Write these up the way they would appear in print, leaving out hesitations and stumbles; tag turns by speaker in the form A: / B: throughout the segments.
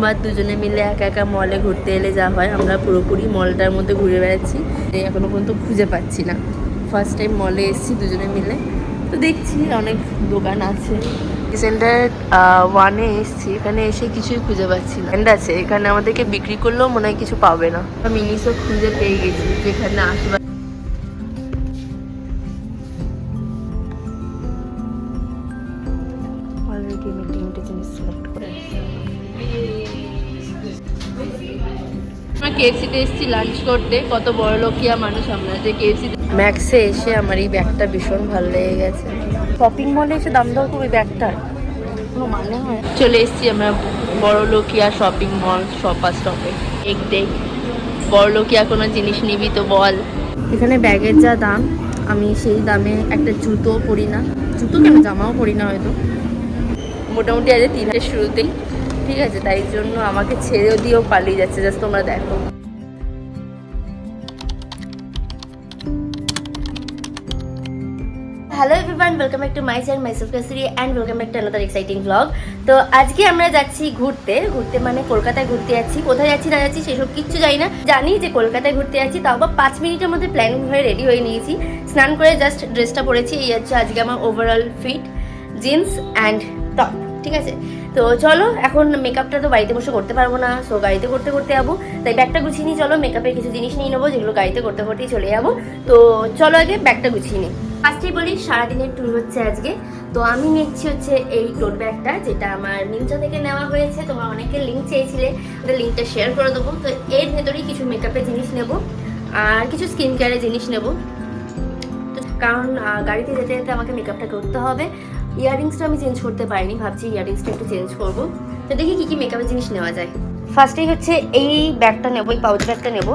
A: প্রথমবার দুজনে মিলে একা একা মলে ঘুরতে এলে যা হয়, আমরা পুরোপুরি মলটার মধ্যে ঘুরে বেড়াচ্ছি। এখনো পর্যন্ত খুঁজে পাচ্ছি না। ফার্স্ট টাইম মলে এসেছি দুজনে মিলে, তো দেখছি অনেক দোকান আছে। সেন্টার 1-এ এসেছি, এখানে এসে কিছুই খুঁজে পাচ্ছি না। ব্র্যান্ড আছে এখানে, আমাদেরকে বিক্রি করলেও মনে হয় কিছু পাবে না। মিনিসও খুঁজে পেয়ে গেছি যেখানে আসবে। অলরেডি আমি 3টে জিনিস সিলেক্ট করে আমরা কেএফসিতে এসেছি লাঞ্চ করতে। কত বড় লোকিয়া মানুষ আমরা, যে কেএফসি ম্যাক্সে এসে আমার এই ব্যাগটা ভীষণ ভালো লেগে গেছে। শপিং মলে এসে দাম দাও খুবই, ব্যাগটার কোনো মানে হয়। চলে এসেছি আমরা বড় লোকিয়া শপিং মল, শপার স্টপে। দেখ বড় লোকিয়া কোনো জিনিস নিবি তো বল। এখানে ব্যাগের যা দাম, আমি সেই দামে একটা জুতো পরি না, জুতো কেন জামাও পরি না হয়তো, মোটামুটি আজ 3-এর শুরুতেই, ঠিক আছে? তাই জন্য আমাকে ছেড়েও দিয়েও পালিয়ে যাচ্ছে, জাস্ট তোমরা দেখো। Hello everyone, welcome back to my channel myself Kasri and welcome back to another exciting blog. তো আজকে আমরা যাচ্ছি ঘুরতে মানে কলকাতায় ঘুরতে যাচ্ছি। কোথায় যাচ্ছি না যাচ্ছি সেসব কিচ্ছু জানি না, জানি যে কলকাতায় ঘুরতে যাচ্ছি। তাও বা 5 মিনিটের মধ্যে প্ল্যানিং হয়ে রেডি হয়ে নিয়েছি, স্নান করে জাস্ট ড্রেসটা পরেছি। এই হচ্ছে আজকে আমার overall fit, jeans and top, ঠিক আছে? তো চলো, এখন মেকআপটা তো বাড়িতে বসে করতে পারবো না, সো গাড়িতে করতে যাবো। তাই ব্যাগটা গুছিয়ে নিই, চলো মেকআপের কিছু জিনিস নিয়ে নেবো যেগুলো গাড়িতে করতেই চলে যাবো। তো চলো আগে ব্যাগটা গুছিয়ে নিই। ফার্স্টেই বলি, সারাদিনের ট্যুর হচ্ছে আজকে। তো আমি নিচ্ছি হচ্ছে এই টোট ব্যাগটা, যেটা আমার মিন্ত্রা থেকে নেওয়া হয়েছে। তোমরা অনেকে লিঙ্ক চেয়েছিলে, ওটা লিঙ্কটা শেয়ার করে দেবো। তো এর ভেতরেই কিছু মেকআপের জিনিস নেব আর কিছু স্কিন কেয়ারের জিনিস নেব, কারণ গাড়িতে যেতে যেতে আমাকে মেকআপটা করতে হবে। ইয়াররিংসটা আমি চেঞ্জ করতে পারিনি, ভাবছি ইয়াররিংসটা একটু চেঞ্জ করবো। তো দেখি কী কী মেকআপের জিনিস নেওয়া যায়। ফার্স্টেই হচ্ছে এই ব্যাগটা নেবো, এই পাউচ ব্যাগটা নেবো,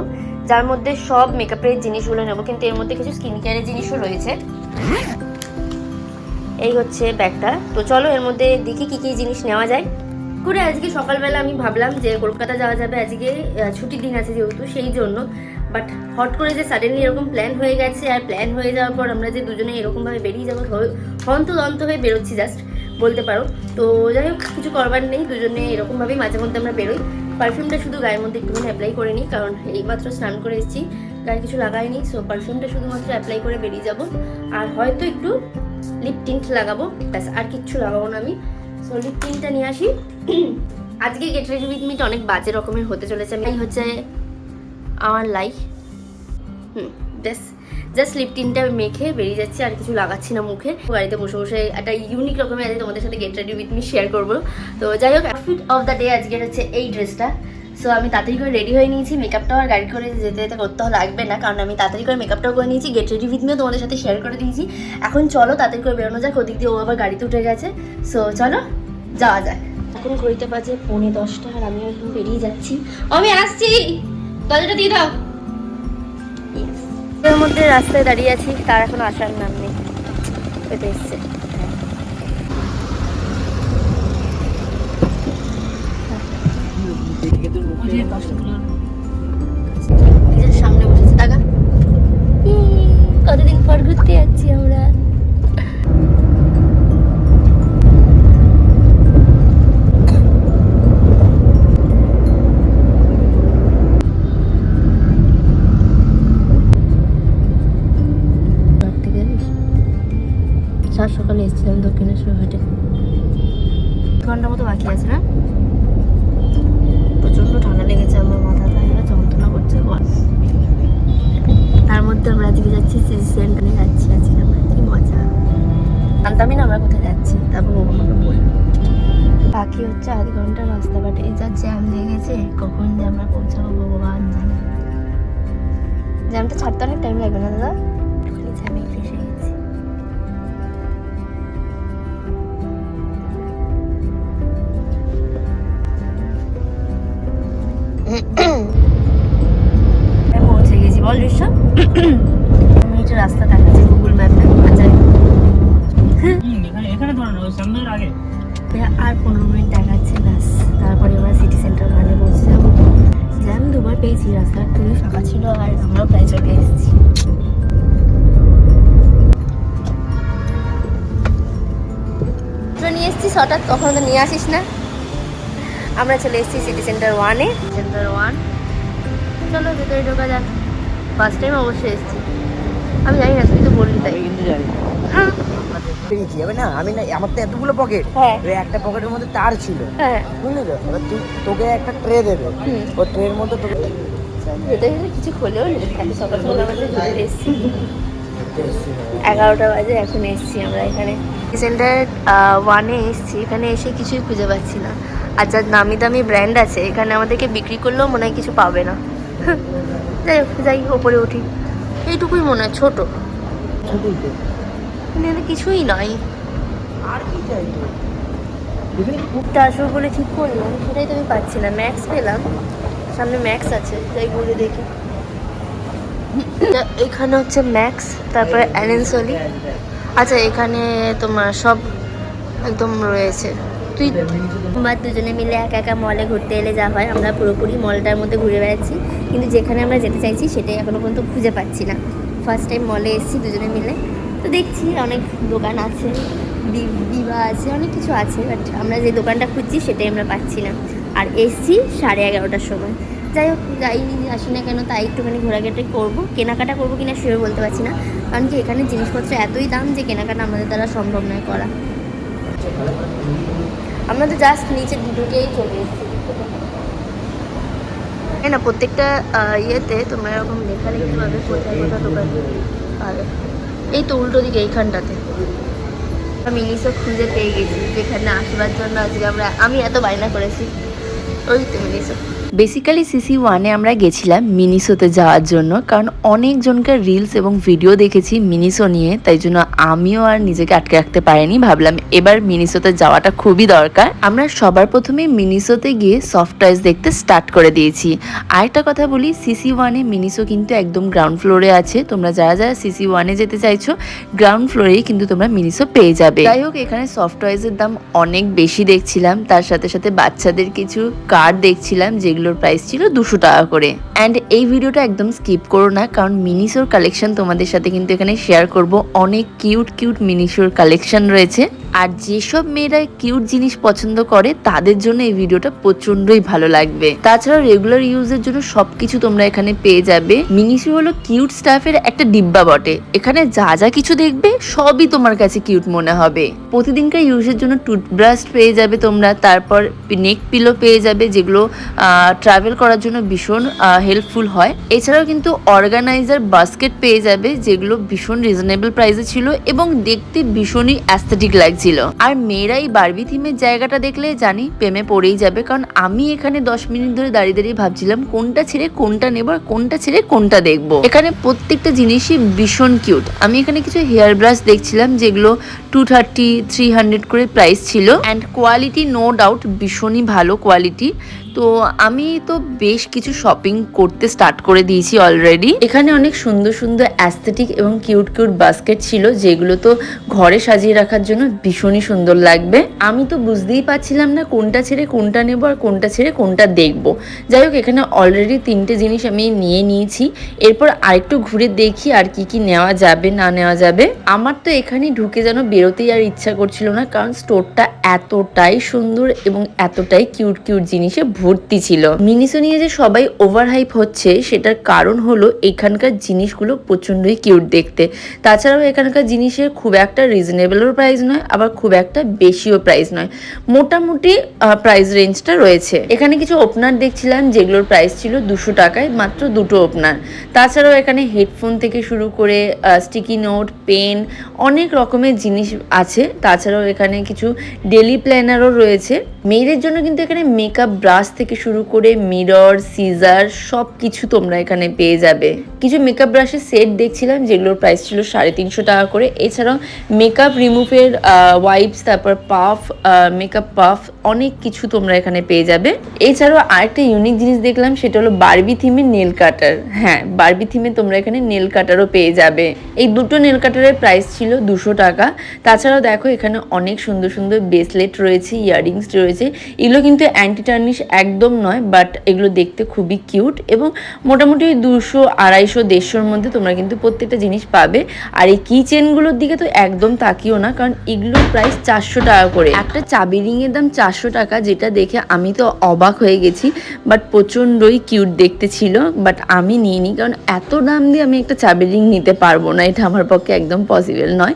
A: যার মধ্যে সব মেকআপের জিনিসগুলো নেবো, কিন্তু এর মধ্যে কিছু স্কিন কেয়ারের জিনিসও রয়েছে। এই হচ্ছে ব্যাগটা। তো চলো এর মধ্যে দেখি কী কী জিনিস নেওয়া যায়। করে আজকে সকালবেলা আমি ভাবলাম যে কলকাতা যাওয়া যাবে, আজকে ছুটির দিন আছে যেহেতু, সেই জন্য। বাট হট করে যে সাডেনলি এরকম প্ল্যান হয়ে গেছে, আর প্ল্যান হয়ে যাওয়ার পর আমরা যে দুজনে এরকমভাবে বেরিয়ে যাবো, হন্তদন্ত হয়ে বেরোচ্ছি জাস্ট বলতে পারো। তো যাই হোক, কিছু করবার নেই, দুজনে এরকমভাবেই মাঝে মধ্যে আমরা বেরোই। পারফিউমটা শুধু গায়ের মধ্যে একটুখানি অ্যাপ্লাই করে নিই, কারণ এইমাত্র স্নান করে এসেছি, গায়ে কিছু লাগাইনি। সো পারফিউমটা শুধুমাত্র অ্যাপ্লাই করে বেরিয়ে যাব। আর হয়তো একটু লিপ টিন্ট লাগাবো, ব্যাস, আর কিচ্ছু লাগাবো না আমি। সো লিপ টিন্টটা নিয়ে আসি। আজকে গেট রেডি উইথ মিটা অনেক বাজে রকমের হতে চলেছে। আমি হচ্ছে আমার লাইফ, ব্যাস, জাস্ট লিপ টিনটা মেখে বেরিয়ে যাচ্ছি, আর কিছু লাগাচ্ছি না মুখে। গাড়িতে বসে বসে একটা ইউনিক রকমের আজকে তোমাদের সাথে get ready with me share করবো। তো যাই হোক, আউটফিট অফ দ্য ডে আজকের হচ্ছে এই ড্রেসটা। সো আমি তাড়াতাড়ি করে রেডি হয়ে নিয়েছি, মেকআপটাও আর গাড়ি করে যেতে যেতে করতেও লাগবে না, কারণ আমি তাড়াতাড়ি করে মেকআপটাও করে নিয়েছি, গেট রেডি উইথ মিও তোমাদের সাথে শেয়ার করে দিয়েছি। এখন চলো তাড়াতাড়ি করে বেরোনো যাক, ওদিক দিয়ে ও আবার গাড়িতে উঠে গেছে। সো চলো যাওয়া যাক। এখন ঘড়িতে বাজে 9:45, আর আমি এখন বেরিয়ে যাচ্ছি। আমি আসছি, দরজাটা দিয়ে দাও। এর মধ্যে রাস্তায় দাঁড়িয়ে আছি, তার এখন আসার নাম নেই, পেতে এসছে। সামনে বসেছে টাকা, কতদিন পর ঘুরতে যাচ্ছি আমরা। সকালে এসেছিলাম দক্ষিণেশ্বর হাটে, 1 ঘন্টার মতো বাকি আছে না? প্রচন্ড ঠান্ডা লেগেছে, আমার মাথাটা যন্ত্রণা করছে। তার মধ্যে আমরা আজকে যাচ্ছি সিটি সেন্টারে, যাচ্ছি আজকে আমরা, কি মজা। জানতামই না আমরা কোথায় যাচ্ছি, তারপর ও আমাকে বললো। বাকি হচ্ছে 1/2 ঘন্টা রাস্তা, বাট এই যা জ্যাম লেগেছে, কখন যে আমরা পৌঁছাবো ভগবান জানে। জ্যামটা ছাড়তে অনেক টাইম লাগবে না দাদা? জ্যামে ফেসে গেছি। পৌঁছে গেছি বল ঋষভ। মিনিটের রাস্তা দেখাচ্ছে গুগল ম্যাপে, আর 15 মিনিট দেখাচ্ছে, ব্যাস। তারপরে আমরা সিটি সেন্টার ওখানে পৌঁছে যাবো। জ্যাম 2বার পেয়েছি, রাস্তা খুবই ফাঁকা ছিল, আর আমরাও প্রায় চলে এসেছি। নিয়ে এসছিস হঠাৎ, কখনো তো নিয়ে আসিস না। আমরা চলে এসেছি সিটি সেন্টার 1-এ। সেন্টার 1, চলো ভেতরে ঢোকা যাক। ফার্স্ট টাইম অবশ্যই এসেছি। আমি জানি না, তুই তো বললি তাই।
B: কিন্তু জানি পেয়েছি হবে না, আমি না, আমার তো এতগুলো পকেট, একটা পকেটের মধ্যে তার ছিল, বুঝলি তো? এবার তোকে একটা ট্রে দেবে, ও ট্রের মধ্যে তোকে
A: কিছু খোলেও নেই। সকাল সকাল আমাদের ঘুরতে এসেছি, 11টা বাজে, এখন এসেছি আমরা এখানে সেন্টার 1-এ এসেছি। এখানে এসে কিছুই খুঁজে পাচ্ছি না। আর যার নামি দামি ব্র্যান্ড আছে এখানে আমাদেরকে বিক্রি করলেও মনে হয় কিছু পাবে না। যাই হোক, যাই ওপরে উঠি। এইটুকুই মনে হয় ছোটো, এখানে কিছুই নাই।
B: আর কি চাই
A: ঘুরতে আসবো বলে ঠিক করলাম, সেটাই তো আমি পাচ্ছি না। ম্যাক্স পেলাম, সামনে ম্যাক্স আছে, যাই বলে দেখি। এখানে হচ্ছে ম্যাক্স, তারপরে অ্যালেনসলি। আচ্ছা, এখানে তোমার সব একদম রয়েছে। তুই আমরা দুজনে মিলে একা একা মলে ঘুরতে এলে যা হয়, আমরা পুরোপুরি মলটার মধ্যে ঘুরে বেড়াচ্ছি, কিন্তু যেখানে আমরা যেতে চাইছি সেটাই এখনও পর্যন্ত খুঁজে পাচ্ছি না। ফার্স্ট টাইম মলে এসেছি দুজনে মিলে, তো দেখছি অনেক দোকান আছে, বিবা আছে, অনেক কিছু আছে, বাট আমরা যে দোকানটা খুঁজছি সেটাই আমরা পাচ্ছি না। আর এসছি 11:30টার সময়। যাই হোক, যাই আসি না কেন, তাই একটুখানি ঘোরাঘাটি করবো। কেনাকাটা করবো কিনা সেও বলতে পারছি না, কারণ কি এখানে জিনিসপত্র এতই দাম যে কেনাকাটা আমাদের দ্বারা সম্ভব নয় করা। আমরা তো জাস্ট নিচে ঢুকেই চলে এসেছি। তাই না, প্রত্যেকটা ইয়েতে তোমরা এরকম লেখা লিখতে পাবে কোথায় কোথায় দোকান পাবে। এই তো উল্টো দিকে এইখানটাতে মিনিসো খুঁজে পেয়ে গেছি, যেখানে আসবার জন্য আজকে আমি এত বায়না করেছি। ওই তো মিনিসো।
C: বেসিক্যালি CC1-এ আমরা গেছিলাম মিনিসোতে যাওয়ার জন্য, কারণ অনেকজনকার রিলস এবং ভিডিও দেখেছি মিনিসো নিয়ে, তাই জন্য আমিও আর নিজেকে আটকে রাখতে পারিনি। ভাবলাম এবার মিনিসোতে যাওয়াটা খুবই দরকার। আমরা সবার প্রথমে মিনিসোতে গিয়ে সফট টয়েস দেখতে স্টার্ট করে দিয়েছি। আরেকটা কথা বলি, CC1-এ মিনিসো কিন্তু একদম গ্রাউন্ড ফ্লোরে আছে। তোমরা যারা যারা CC1-এ যেতে চাইছো, গ্রাউন্ড ফ্লোরেই কিন্তু তোমরা মিনিসো পেয়ে যাবে। যাই হোক, এখানে সফট টয়েসের দাম অনেক বেশি দেখছিলাম, তার সাথে সাথে বাচ্চাদের কিছু কার দেখছিলাম যেগুলোর প্রাইস ছিল 200 টাকা করে। অ্যান্ড এই ভিডিওটা একদম স্কিপ করো না, কারণ মিনিসোর কালেকশন তোমাদের সাথে কিন্তু এখানে শেয়ার করব। অনেক কিউট কিউট মিনিসোর কালেকশন রয়েছে, আর যেসব মেয়েরা কিউট জিনিস পছন্দ করে তাদের জন্য এই ভিডিওটা প্রচন্ডই ভালো লাগবে। তাছাড়া রেগুলার ইউজের জন্য সবকিছু তোমরা এখানে পেয়ে যাবে। মিনিসো হলো কিউট স্টাফের একটা ডিব্বা বটে, এখানে যা যা কিছু দেখবে সবই তোমার কাছে কিউট মনে হবে। প্রতিদিনকার ইউজের জন্য টুথব্রাশ পেয়ে যাবে তোমরা, তারপর নেক পিলো পেয়ে যাবে যেগুলো ট্রাভেল করার জন্য ভীষণ হেল্পফুল হয়। এছাড়াও কিন্তু অর্গানাইজার বাস্কেট পেয়ে যাবে যেগুলো ভীষণ রিজনেবল প্রাইসে ছিল এবং দেখতে ভীষণই অ্যাস্থেটিক লাগছিল। আর মেয়েরা এই বারবি থিমের জায়গাটা দেখলে জানি প্রেমে পড়েই যাবে, কারণ আমি এখানে 10 মিনিট ধরে দাঁড়িয়ে দাঁড়িয়ে ভাবছিলাম কোনটা ছেড়ে কোনটা নেব আর কোনটা ছেড়ে কোনটা দেখবো। এখানে প্রত্যেকটা জিনিসই ভীষণ কিউট। আমি এখানে কিছু হেয়ার ব্রাশ দেখছিলাম যেগুলো 230-300 করে প্রাইস ছিল, অ্যান্ড কোয়ালিটি নো ডাউট ভীষণই ভালো কোয়ালিটি। তো আমি তো বেশ কিছু শপিং করতে স্টার্ট করে দিয়েছি অলরেডি। এখানে অনেক সুন্দর সুন্দর অ্যাস্থেটিক এবং কিউট কিউট বাস্কেট ছিল যেগুলো তো ঘরে সাজিয়ে রাখার জন্য ভীষণই সুন্দর লাগবে। আমি তো বুঝতেই পারছিলাম না কোনটা ছেড়ে কোনটা নেব আর কোনটা ছেড়ে কোনটা দেখব। যাই হোক, এখানে অলরেডি 3টে জিনিস আমি নিয়ে নিয়েছি, এরপর আরেকটু ঘুরে দেখি আর কি কি নেওয়া যাবে না নেওয়া যাবে। আমার তো এখানে ঢুকে যেন বেরোতেই আর ইচ্ছা করছিল না, কারণ স্টোরটা এতটাই সুন্দর এবং এতটাই কিউট কিউট জিনিসে ভর্তি ছিল। মিনিসো নিয়ে যে সবাই ওভার হাইপ হচ্ছে সেটার কারণ হলো এখানকার জিনিসগুলো প্রচন্ডই কিউট দেখতে। তাছাড়াও এখানকার জিনিসের খুব একটা রিজনেবলও প্রাইস নয়, আবার খুব একটা বেশিও প্রাইস নয়, মোটামুটি প্রাইস রেঞ্জটা রয়েছে। এখানে কিছু ওপেনার দেখছিলাম যেগুলোর প্রাইস ছিল 200 টাকায়, মাত্র 2টো ওপেনার। তাছাড়াও এখানে হেডফোন থেকে শুরু করে স্টিকি নোট, পেন, অনেক রকমের জিনিস আছে। তাছাড়াও এখানে কিছু ডেলি প্ল্যানারও রয়েছে। মেয়েদের জন্য কিন্তু এখানে মেকআপ ব্রাশ থেকে শুরু করে মিরর, সিজার সব কিছু তোমরা এখানে পেয়ে যাবে। কিছু মেকআপ ব্রাশের সেট দেখছিলাম যেগুলোর প্রাইস ছিল 350 টাকা করে। এছাড়াও মেকআপ রিমুভের ওয়াইপস, তারপর পাফ, মেকআপ পাফ, অনেক কিছু তোমরা এখানে পেয়ে যাবে। এছাড়াও আরেকটা ইউনিক জিনিস দেখলাম, সেটা হলো বারবি থিমের নেল কাটার। হ্যাঁ, বারবি থিমে তোমরা এখানে নেল কাটারও পেয়ে যাবে। এই দুটো নেল কাটারের প্রাইস ছিল ছিল 200 টাকা। তাছাড়াও দেখো এখানে অনেক সুন্দর সুন্দর ব্রেসলেট রয়েছে, ইয়াররিংস রয়েছে। এগুলো কিন্তু অ্যান্টি টার্নিশ একদম নয়, বাট এগুলো দেখতে খুবই কিউট এবং মোটামুটি 200, 250, 150-র মধ্যে তোমরা কিন্তু প্রত্যেকটা জিনিস পাবে। আর এই কি চেনগুলোর দিকে তো একদম তাকিও না, কারণ এগুলোর প্রাইস 400 টাকা করে। একটা চাবি রিংয়ের দাম 400 টাকা, যেটা দেখে আমি তো অবাক হয়ে গেছি, বাট প্রচণ্ডই কিউট দেখতে ছিল। বাট আমি নিইনি, কারণ এত দাম দিয়ে আমি একটা চাবি রিং নিতে পারবো না, এটা আমার পক্ষে একদম পসিবল নয়।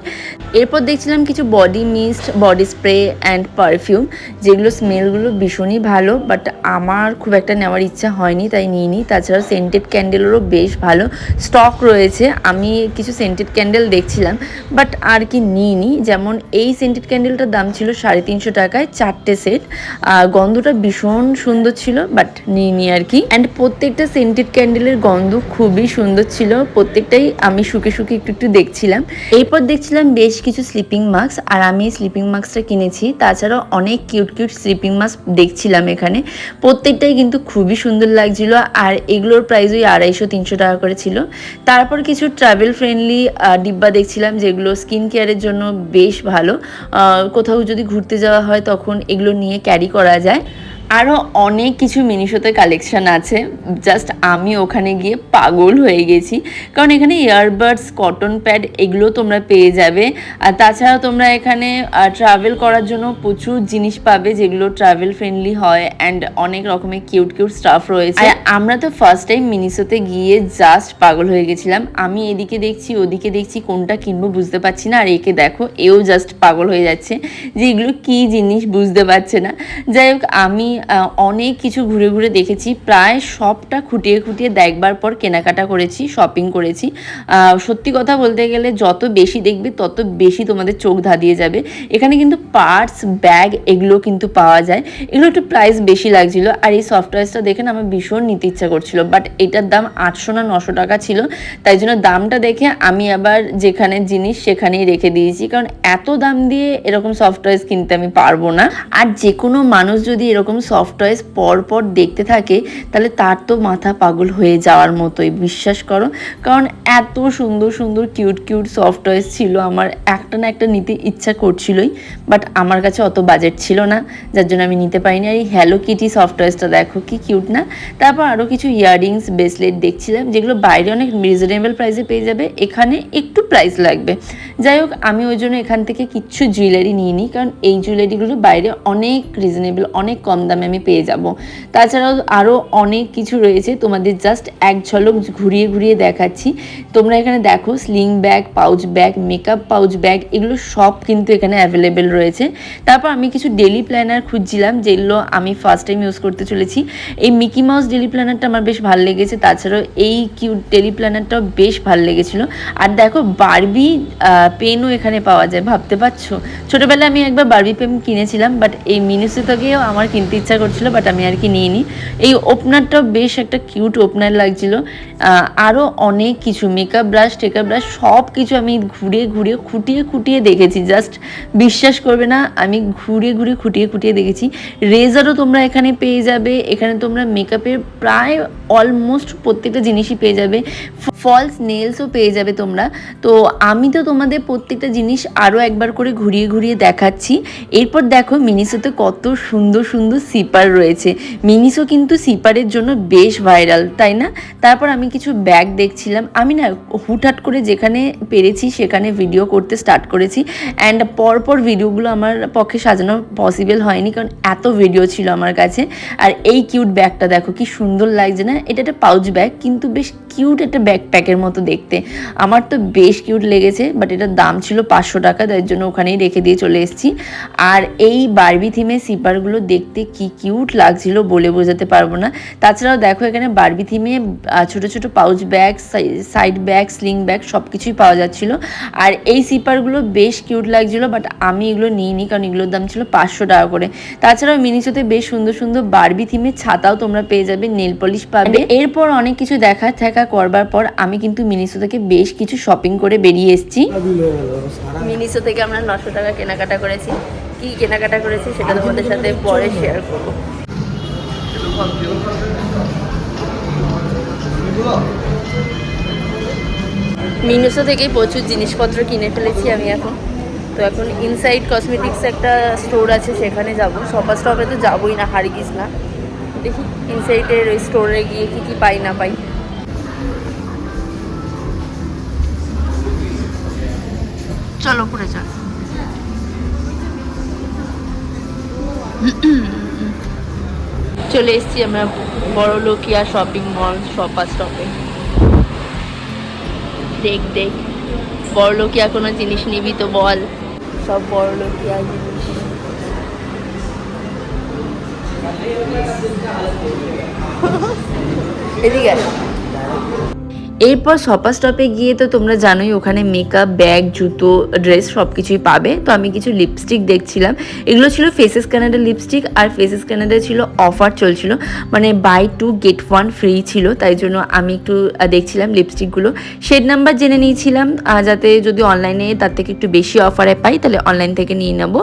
C: এরপর দেখছিলাম কিছু body mist, body spray and perfume, যেগুলো স্মেলগুলো ভীষণই ভালো, বাট আমার খুব একটা নেওয়ার ইচ্ছা হয়নি, তাই নিইনি। তাছাড়াও সেন্টেড ক্যান্ডেলেরও বেশ ভালো স্টক রয়েছে। আমি কিছু সেন্টেড ক্যান্ডেল দেখছিলাম, বাট আর কি নিইনি। যেমন এই সেন্টেড ক্যান্ডেলটার দাম ছিল 350 টাকায় 4টে সেট। গন্ধটা ভীষণ সুন্দর ছিল, বাট নিইনি আর কি। অ্যান্ড প্রত্যেকটা সেন্টেড ক্যান্ডেলের গন্ধ খুবই সুন্দর ছিল, প্রত্যেকটাই আমি শুকে শুকে একটু একটু দেখছিলাম। এরপর দেখছিলাম বেশ কিছু স্লিপিং মাস্ক, আর আমি এই স্লিপিং মাস্কটা কিনেছি। তাছাড়াও অনেক কিউট কিউট স্লিপিং মাস্ক দেখছিলাম এখানে, প্রত্যেকটাই কিন্তু খুবই সুন্দর লাগছিল। আর এগুলোর প্রাইস ওই 250-300 টাকা করে ছিল। তারপর কিছু ট্রাভেল ফ্রেন্ডলি ডিব্বা দেখছিলাম, যেগুলো স্কিন কেয়ারের জন্য বেশ ভালো। কোথাও যদি ঘুরতে যাওয়া হয় তখন এগুলো নিয়ে ক্যারি করা যায়। আরও অনেক কিছু মিনিশোতে কালেকশান আছে, জাস্ট আমি ওখানে গিয়ে পাগল হয়ে গেছি, কারণ এখানে ইয়ারবাডস, কটন প্যাড এগুলো তোমরা পেয়ে যাবে। আর তাছাড়াও তোমরা এখানে ট্রাভেল করার জন্য প্রচুর জিনিস পাবে, যেগুলো ট্রাভেল ফ্রেন্ডলি হয় অ্যান্ড অনেক রকমের কিউট কিউট স্টাফ রয়েছে। আর আমরা তো ফার্স্ট টাইম মিনিশোতে গিয়ে জাস্ট পাগল হয়ে গেছিলাম। আমি এদিকে দেখছি, ওদিকে দেখছি, কোনটা কিনবো বুঝতে পারছি না। আর একে দেখো, এও জাস্ট পাগল হয়ে যাচ্ছে যে এগুলো কী জিনিস বুঝতে পারছে না। যাই হোক, আমি অনেক কিছু ঘুরে ঘুরে দেখেছি, প্রায় সবটা খুঁটিয়ে খুঁটিয়ে দেখবার পর কেনাকাটা করেছি, শপিং করেছি। সত্যি কথা বলতে গেলে যত বেশি দেখবে তত বেশি তোমাদের চোখ ধাঁধিয়ে যাবে। এখানে কিন্তু পার্টস, ব্যাগ এগুলো কিন্তু পাওয়া যায়। এগুলো একটু প্রাইস বেশি লাগছিল। আর এই সফটওয়্যারটা দেখে না আমার ভীষণ নিতে ইচ্ছা করছিল, বাট এটার দাম 800 না 900 টাকা ছিল। তাই জন্য দামটা দেখে আমি আবার যেখানে জিনিস সেখানেই রেখে দিয়েছি, কারণ এত দাম দিয়ে এরকম সফটওয়্যার কিনতে আমি পারবো না। আর যে কোনো মানুষ যদি এরকম সফটওয়্যার পর দেখতে থাকে, তাহলে তার তো মাথা পাগল হয়ে যাওয়ার মতোই, বিশ্বাস করো। কারণ এত সুন্দর সুন্দর কিউট কিউট সফটওয়্যার ছিল, আমার একটা না একটা নিতে ইচ্ছা করছিলই, বাট আমার কাছে অত বাজেট ছিল না, যার জন্য আমি নিতে পারিনি। আর এই হ্যালো কিটি সফটওয়্যারটা দেখো কি কিউট না। তারপর আরও কিছু ইয়াররিংস, ব্রেসলেট দেখছিলাম, যেগুলো বাইরে অনেক রিজনেবল প্রাইসে পেয়ে যাবে, এখানে একটু প্রাইস লাগবে। যাই হোক, আমি ওই জন্য এখান থেকে কিচ্ছু জুয়েলারি নিইনি, কারণ এই জুয়েলারিগুলো বাইরে অনেক রিজনেবল, অনেক কম দামে আমি পেয়ে যাব। তাছাড়াও আরও অনেক কিছু রয়েছে, তোমাদের জাস্ট এক ঝলক ঘুরিয়ে ঘুরিয়ে দেখাচ্ছি। তোমরা এখানে দেখো sling bag, pouch bag, makeup pouch bag, এগুলো সব কিন্তু এখানে অ্যাভেলেবেল রয়েছে। তারপর আমি কিছু ডেলি প্ল্যানার খুঁজছিলাম, যেগুলো আমি ফার্স্ট টাইম ইউজ করতে চলেছি। এই মিকি মাউস ডেলি প্ল্যানারটা আমার বেশ ভালো লেগেছে, তাছাড়াও এই কিউট ডেলি প্ল্যানারটাও বেশ ভালো লেগেছিলো। আর দেখো বারবি পেনও এখানে পাওয়া যায়, ভাবতে পারছো। ছোটোবেলায় আমি একবার বারবি পেন কিনেছিলাম, বাট এই মিনিসো থেকেও আমার কিনতে ইচ্ছা করছিল, বাট আমি আর কি নিইনি। এই ওপনারটাও বেশ একটা কিউট ওপনার লাগছিল। আরও অনেক কিছু মেকআপ ব্রাশ, টেকআপ ব্রাশ সব কিছু আমি ঘুরে ঘুরে খুঁটিয়ে খুঁটিয়ে দেখেছি, জাস্ট বিশ্বাস করবে না, আমি ঘুরে ঘুরে খুঁটিয়ে খুঁটিয়ে দেখেছি। রেজারও তোমরা এখানে পেয়ে যাবে, এখানে তোমরা মেকআপের প্রায় অলমোস্ট প্রত্যেকটা জিনিসই পেয়ে যাবে, ফলস নেলসও পেয়ে যাবে তোমরা। তো আমি তো তোমাদের প্রত্যেকটা জিনিস আরও একবার করে ঘুরিয়ে ঘুরিয়ে দেখাচ্ছি। এরপর দেখো মিনিসোতে কত সুন্দর সুন্দর সিপার রয়েছে। মিনিসো কিন্তু সিপারের জন্য বেশ ভাইরাল, তাই না? তারপর আমি কিছু ব্যাগ দেখছিলাম, আমি না হুটহাট করে যেখানে পেরেছি সেখানে ভিডিও করতে স্টার্ট করেছি, অ্যান্ড পরপর ভিডিওগুলো আমার পক্ষে সাজানো পসিবল হয়নি, কারণ এত ভিডিও ছিল আমার কাছে। আর এই কিউট ব্যাগটা দেখো কি সুন্দর লাগছে না? এটা একটা পাউচ ব্যাগ, কিন্তু বেশ কিউট একটা ব্যাকপ্যাকের মতো দেখতে, আমার তো বেশ কিউট লেগেছে। বাট এটার দাম ছিল 500 টাকা, তার জন্য ওখানেই রেখে দিয়ে চলে এসেছি। আর এই বারবি থিমের সিপারগুলো দেখতে কি কিউট লাগছিল বলে বোঝাতে পারবো না। তাছাড়াও দেখো এখানে বারবি থিমে ছোটো ছোটো pouch bag, side bag, sling bag সব কিছুই পাওয়া যাচ্ছিলো। আর এই সিপারগুলো বেশ কিউট লাগছিলো, বাট আমি এগুলো নিইনি, কারণ এগুলোর দাম ছিল 500 টাকা করে। তাছাড়াও মিনিসোতে বেশ সুন্দর সুন্দর বারবি থিমের ছাতাও তোমরা পেয়ে যাবে, নেল পলিশ পাবে। এরপর অনেক কিছু দেখা ঠেকা করবার পর আমি কিন্তু মিনিসো থেকে বেশ কিছু শপিং করে বেরিয়ে এসেছি। মিনিসো থেকে আমরা 900 টাকা কেনাকাটা করেছি। কি কেনাকাটা করেছি সেটা তোমাদের সাথে পরে শেয়ার করবো।
A: মিনোসো থেকে প্রচুর জিনিসপত্র কিনে ফেলেছি আমি এখন। তো এখন ইনসাইড কসমেটিক্স একটা স্টোর আছে, সেখানে যাব। শপার স্টপে তো যাবোই না, হারগিস না। দেখি ইনসাইডের ওই স্টোরে গিয়ে কী কী পাই না পাই। চলো উপরে চল। চলে এসেছি আমরা বড়লোকিয়া শপিং মল শপার স্টপে। দেখ দেখ, বড়লোকিয়া কোনো জিনিস নিবি তো বল। সব বড়লোকিয়া জিনিস। এদিকে আসো।
C: এরপর শপার স্টপে গিয়ে তো তোমরা জানোই ওখানে মেকআপ, ব্যাগ, জুতো, ড্রেস সব কিছুই পাবে। তো আমি কিছু লিপস্টিক দেখছিলাম। এগুলো ছিল ফেসেস কানাডার লিপস্টিক, আর ফেসেস কানাডা ছিল অফার চলছিল, মানে বাই 2 get 1 ফ্রি ছিল। তাই জন্য আমি একটু দেখছিলাম লিপস্টিকগুলো, শেড নাম্বার জেনে নিয়েছিলাম যাতে যদি অনলাইনে তার থেকে একটু বেশি অফারে পাই তাহলে অনলাইন থেকে নিয়ে নেব।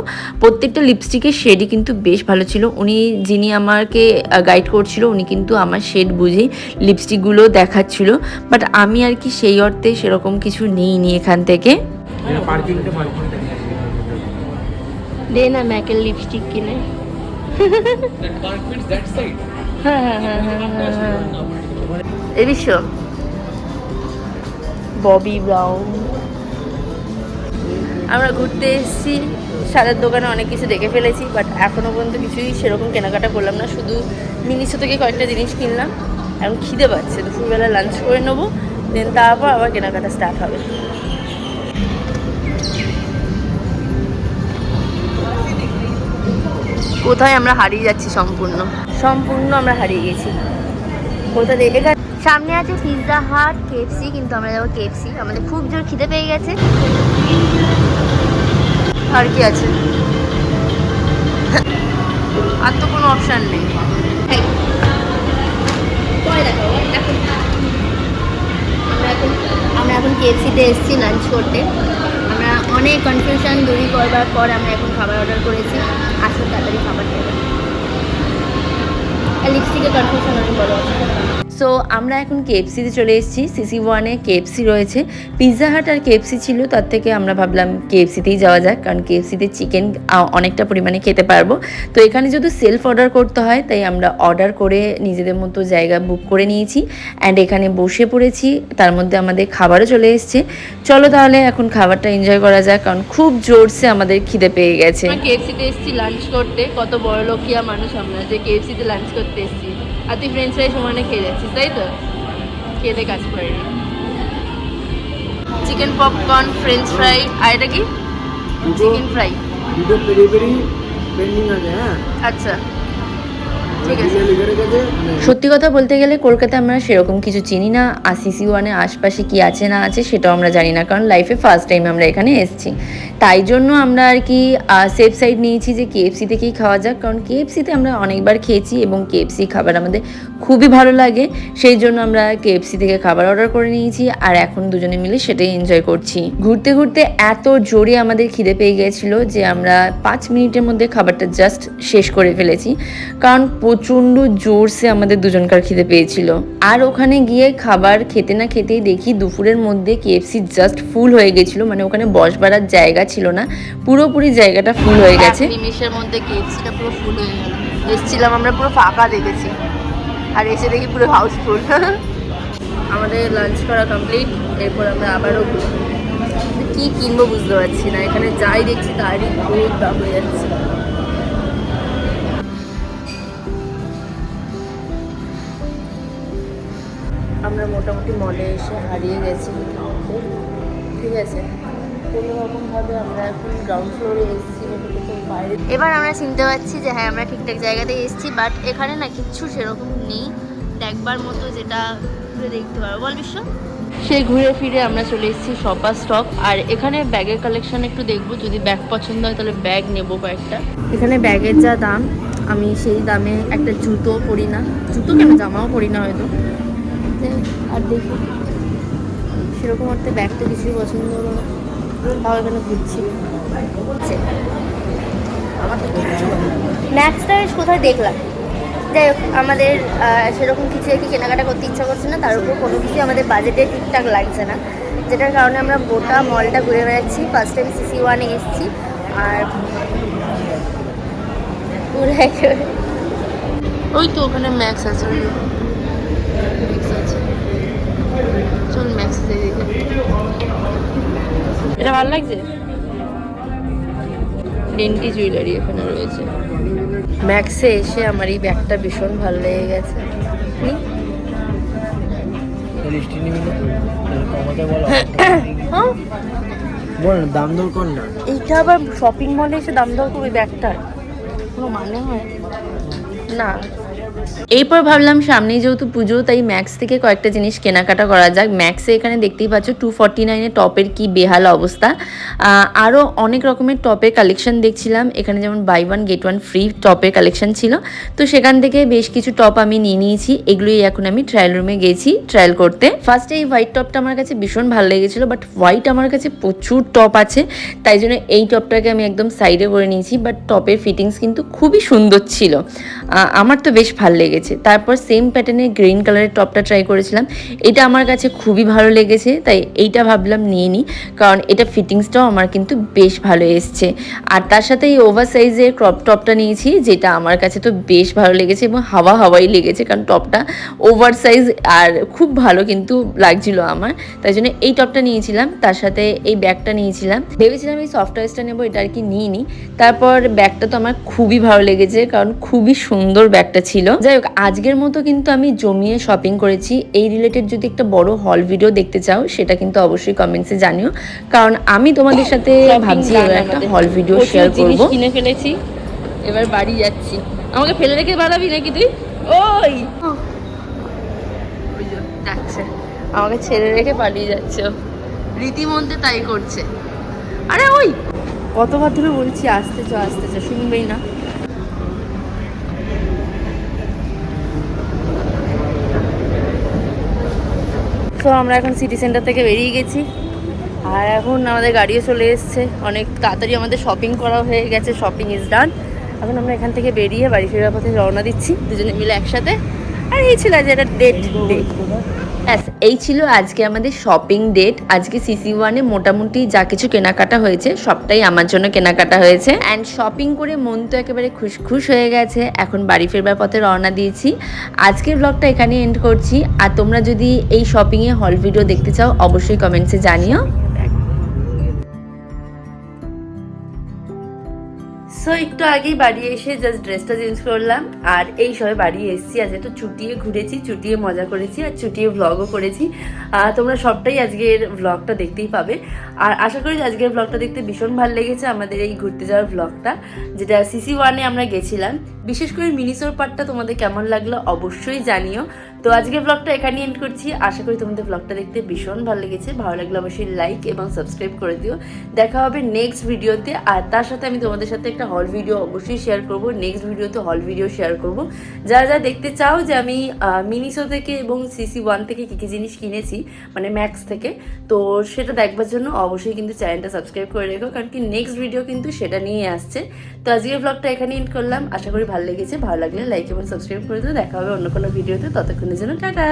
C: প্রত্যেকটা লিপস্টিকের শেডই কিন্তু বেশ ভালো ছিল। উনি যিনি আমাকে গাইড করছিল উনি কিন্তু আমার শেড বুঝেই লিপস্টিকগুলো দেখাচ্ছিল, বাট আমি আর কি সেই অর্থে সেরকম কিছু নিইনি এখান থেকে।
A: দে না ম্যাকের লিপস্টিক কিনে। এই বিশ্ব ববি ব্রাউন। আমরা ঘুরতে এসেছি, সাদার দোকানে অনেক কিছু দেখে ফেলেছি, বাট এখনও পর্যন্ত কিছুই সেরকম কেনাকাটা করলাম না। শুধু মিনিসো থেকে কয়েকটা জিনিস কিনলাম। এখন খিদে পাচ্ছে, দুপুরবেলা লাঞ্চ করে নেবো, দেন তারপর আবার কেনাকাটা স্টার্ট হবে। কোথায় আমরা হারিয়ে যাচ্ছি, সম্পূর্ণ আমরা হারিয়ে গেছি। কোথায় এখানে সামনে আছে পিৎজা হাট, কেএফসি, কিন্তু আমরা যাবো কেএফসি। আমাদের খুব জোর খিদে পেয়ে গেছে। আর কি আছে, আর তো কোনো অপশান নেই। আমরা এখন কেএফসিতে এসেছি লাঞ্চ করতে। আমরা অনেক কনফিউশন দূরী করবার পর আমরা এখন খাবার অর্ডার করেছি। আসুন তাড়াতাড়ি খাবার দেবে। লিপস্টিকের কনফিউশন অনেক বড়।
C: সো আমরা এখন কেএফসিতে চলে এসেছি। CC1-এ কেএফসি রয়েছে, পিৎজা হাট আর কেএফসি ছিল, তার থেকে আমরা ভাবলাম কেএফসিতেই যাওয়া যাক, কারণ কেএফসিতে চিকেন অনেকটা পরিমাণে খেতে পারবো। তো এখানে যদি সেলফ অর্ডার করতে হয় তাই আমরা অর্ডার করে নিজেদের মতো জায়গা বুক করে নিয়েছি, অ্যান্ড এখানে বসে পড়েছি। তার মধ্যে আমাদের খাবারও চলে এসছে। চলো তাহলে এখন খাবারটা এনজয় করা যাক, কারণ খুব জোরসে আমাদের খিদে পেয়ে গেছে।
A: কেএফসিতে এসেছি লাঞ্চ করতে। কত বড় লোকিয়া মানুষ আমরা যে কেএফসিতে লাঞ্চ করতে এসেছি। আর তুই ফ্রেঞ্চ ফ্রাই সমানে খেয়ে যাচ্ছিস, তাই তো? খেতে কাজ করেনি। চিকেন পপকর্ন, ফ্রেঞ্চ ফ্রাই, আর এটা কি চিকেন ফ্রাই। আচ্ছা ঠিক আছে।
C: সত্যি কথা বলতে গেলে কলকাতা আমরা সেরকম কিছু চিনি না, আর CC1-এ আশপাশে কি আছে না আছে সেটাও আমরা জানি না, কারণ লাইফে ফার্স্ট টাইম আমরা এখানে এসেছি। তাই জন্য আমরা আর কি সেফ সাইড নিয়েছি যে কেএফসি থেকেই খাওয়া যাক, কারণ কেএফসিতে আমরা অনেকবার খেয়েছি এবং কেএফসি খাবার আমাদের খুবই ভালো লাগে। সেই জন্য আমরা কেএফসি থেকে খাবার অর্ডার করে নিয়েছি, আর এখন দুজনে মিলে সেটাই এনজয় করছি। ঘুরতে ঘুরতে এত জোরে আমাদের খিদে পেয়ে গেছিলো যে আমরা 5 মিনিটের মধ্যে খাবারটা জাস্ট শেষ করে ফেলেছি, কারণ প্রচণ্ড জোরসে আমাদের দুজনকার খিদে পেয়েছিল। আর ওখানে গিয়ে খাবার খেতে না খেতেই দেখি দুপুরের মধ্যে কেএফসি জাস্ট ফুল হয়ে গেছিলো, মানে ওখানে বসবার জায়গা ছিল না, পুরোপুরি জায়গাটা ফুল হয়ে গেছে।
A: নিমেষের মধ্যে কেএফসিটা পুরো ফুল হয়ে গেল। এসেছিলাম আমরা পুরো ফাঁকা দেখেছি, আর এসে দেখি পুরো হাউসফুল। আমাদের লাঞ্চ করা কমপ্লিট। এরপর আমরা আবারও কি কিনবো বুঝতে পারছি না, এখানে যাই দেখছি তারই বহুত দাম হয়ে যাচ্ছে। আমরা মোটামুটি মলে এসে হারিয়ে গেছি, ঠিক আছে। কোনো রকমভাবে আমরা এখন গ্রাউন্ড ফ্লোরে এসেছি, বাইরে। এবার আমরা চিনতে পারছি যে হ্যাঁ আমরা ঠিকঠাক জায়গাতে এসেছি, বাট এখানে না কিচ্ছু সেরকম নেই দেখবার মতো যেটা ঘুরে দেখতে পারবো, বল বিশ্ব। সে ঘুরে ফিরে আমরা চলে এসেছি শপার স্টপ, আর এখানে ব্যাগের কালেকশন একটু দেখবো, যদি ব্যাগ পছন্দ হয় তাহলে ব্যাগ নেবো কয়েকটা। এখানে ব্যাগের যা দাম, আমি সেই দামে একটা জুতো পরি না, জুতো কেন জামাও পরি না হয়তো, আর দেখি সেরকম অর্থে ব্যাগ তো কিছুই পছন্দ হলো না, তাও এখানে ঘুরছি। ম্যাক্সটা কোথায় দেখলাম, যাই হোক আমাদের সেরকম কিছু আর কি কেনাকাটা করতে ইচ্ছা করছে না, তার উপর কোনো কিছু আমাদের বাজেটে ঠিকঠাক লাগছে না। যেটার কারণে আমরা গোটা মলটা ঘুরে বেড়াচ্ছি। ফার্স্ট টাইম CC1 এসেছি আর পুরো একেবারে
C: ওই তো ওখানে ম্যাক্স আছে, চল ম্যাক্স দেখি। এটা ভালো লাগছে, ডেন্টি জুয়েলারি এখানে রয়েছে। ম্যাক্সে এসে আমার এই ব্যাগটা ভীষণ ভালো লেগে গেছে।
B: বল দাম দর কর না।
C: এইটা আবার শপিং মলে এসে দাম দর করবে ব্যাগটার কোনো মানে হয় না। এরপর ভাবলাম সামনেই যেহেতু পুজো, তাই ম্যাক্স থেকে কয়েকটা জিনিস কেনাকাটা করা যাক। ম্যাক্সে এখানে দেখতেই পাচ্ছ 249 টপের কি বেহাল অবস্থা। আরও অনেক রকমের টপের কালেকশন দেখছিলাম এখানে, যেমন buy one get one free টপের কালেকশন ছিল। তো সেখান থেকে বেশ কিছু টপ আমি নিয়ে নিয়েছি, এগুলোই এখন আমি ট্রায়াল রুমে গেছি ট্রায়াল করতে। ফার্স্টে এই হোয়াইট টপটা আমার কাছে ভীষণ ভালো লেগেছিলো, বাট হোয়াইট আমার কাছে প্রচুর টপ আছে, তাই জন্য এই টপটাকে আমি একদম সাইডে করে নিয়েছি। বাট টপের ফিটিংস কিন্তু খুবই সুন্দর ছিল, আমার তো বেশ ভালো লেগেছে। তারপর সেম প্যাটার্নের গ্রিন কালারের টপটা ট্রাই করেছিলাম, এটা আমার কাছে খুবই ভালো লেগেছে, তাই এইটা ভাবলাম নিয়ে নিই, কারণ এটা ফিটিংসটাও আমার কিন্তু বেশ ভালো এসছে। আর তার সাথে এই ওভার সাইজের ক্রপ টপটা নিয়েছি, যেটা আমার কাছে তো বেশ ভালো লেগেছে এবং হাওয়াই লেগেছে, কারণ টপটা ওভার সাইজ আর খুব ভালো কিন্তু লাগছিল আমার, তাই জন্য এই টপটা নিয়েছিলাম। তার সাথে এই ব্যাগটা নিয়েছিলাম, ভেবেছিলাম এই সফটওয়্যারটা নেবো, এটা আর কি নিয়ে নিই। তারপর ব্যাগটা তো আমার খুবই ভালো লেগেছে, কারণ খুবই সুন্দর ব্যাগটা ছিল। যাই হোক, আজকের মতো কিন্তু আমি জমিয়ে শপিং করেছি। এই রিলেটেড যদি একটা বড় হল ভিডিও দেখতে চাও, সেটা কিন্তু অবশ্যই কমেন্টসে জানিও, কারণ আমি তোমাদের সাথে ভাবছি এবার একটা হল ভিডিও শেয়ার করবো। কিনে ফেলেছি, এবার বাড়ি যাচ্ছি। আমাকে ফেলে রেখে বাড়াবি নাকি তুই? ওই যাচ্ছে, আমাকে ছেড়ে রেখে পালিয়ে যাচ্ছে, রীতিমধ্যে তাই করছে। আরে ওই কতবার ধরে বলছি আসতে চো, শুনবেই না। তো আমরা এখন সিটি সেন্টার থেকে বেরিয়ে গেছি, আর এখন আমাদের গাড়িও চলে এসছে। অনেক তাড়াতাড়ি আমাদের শপিং করা হয়ে গেছে, শপিং ইজ ডান। এখন আমরা এখান থেকে বেরিয়ে বাড়ি ফেরার পথে রওনা দিচ্ছি দুজনে মিলে একসাথে। আর এই ছিল যে একটা ডেট। এই ছিল আজকে আমাদের শপিং ডেট। আজকে CC1-এ মোটামুটি যা কিছু কেনাকাটা হয়েছে সবটাই আমার জন্য কেনাকাটা হয়েছে, অ্যান্ড শপিং করে মন তো একেবারে খুশ হয়ে গেছে। এখন বাড়ি ফেরবার পথে রওনা দিয়েছি। আজকের ব্লগটা এখানে এন্ড করছি। আর তোমরা যদি এই শপিংয়ে হল ভিডিও দেখতে চাও, অবশ্যই কমেন্টসে জানিও। সো একটু আগেই বাড়ি এসে জাস্ট ড্রেসটা চেঞ্জ করলাম, আর এই সবে বাড়ি এসেছি। আজকে তো চুটিয়ে ঘুরেছি, চুটিয়ে মজা করেছি, আর চুটিয়ে ভ্লগও করেছি। তোমরা সবটাই আজকের ভ্লগটা দেখতেই পাবে। আর আশা করি আজকের ভ্লগটা দেখতে ভীষণ ভালো লেগেছে, আমাদের এই ঘুরতে যাওয়ার ভ্লগটা, যেটা CC1-এ আমরা গেছিলাম। বিশেষ করে মিনিসোর পার্টটা তোমাদের কেমন লাগলো অবশ্যই জানিও। তো আজকের ব্লগটা এখানেই এন্ড করছি। আশা করি তোমাদের ব্লগটা দেখতে ভীষণ ভালো লেগেছে। ভালো লাগলে অবশ্যই লাইক এবং সাবস্ক্রাইব করে দিও। দেখা হবে নেক্সট ভিডিওতে। আর তার সাথে আমি তোমাদের সাথে একটা হল ভিডিও অবশ্যই শেয়ার করব। নেক্সট ভিডিওতে হল ভিডিও শেয়ার করব। যারা দেখতে চাও যে আমি মিনিসো থেকে এবং CC1 থেকে কী কী জিনিস কিনেছি, মানে ম্যাক্স থেকে, তো সেটা দেখবার জন্য অবশ্যই কিন্তু চ্যানেলটা সাবস্ক্রাইব করে রেখো, কারণ কি নেক্সট ভিডিও কিন্তু সেটা নিয়ে আসছে। তো আজকের ব্লগটা এখানে এন্ড করলাম। আশা করি ভালো লেগেছে। ভালো লাগলে লাইক এবং সাবস্ক্রাইব করে দিও। দেখা হবে অন্য কোনো ভিডিওতে। ততক্ষণের জন্য টাটা।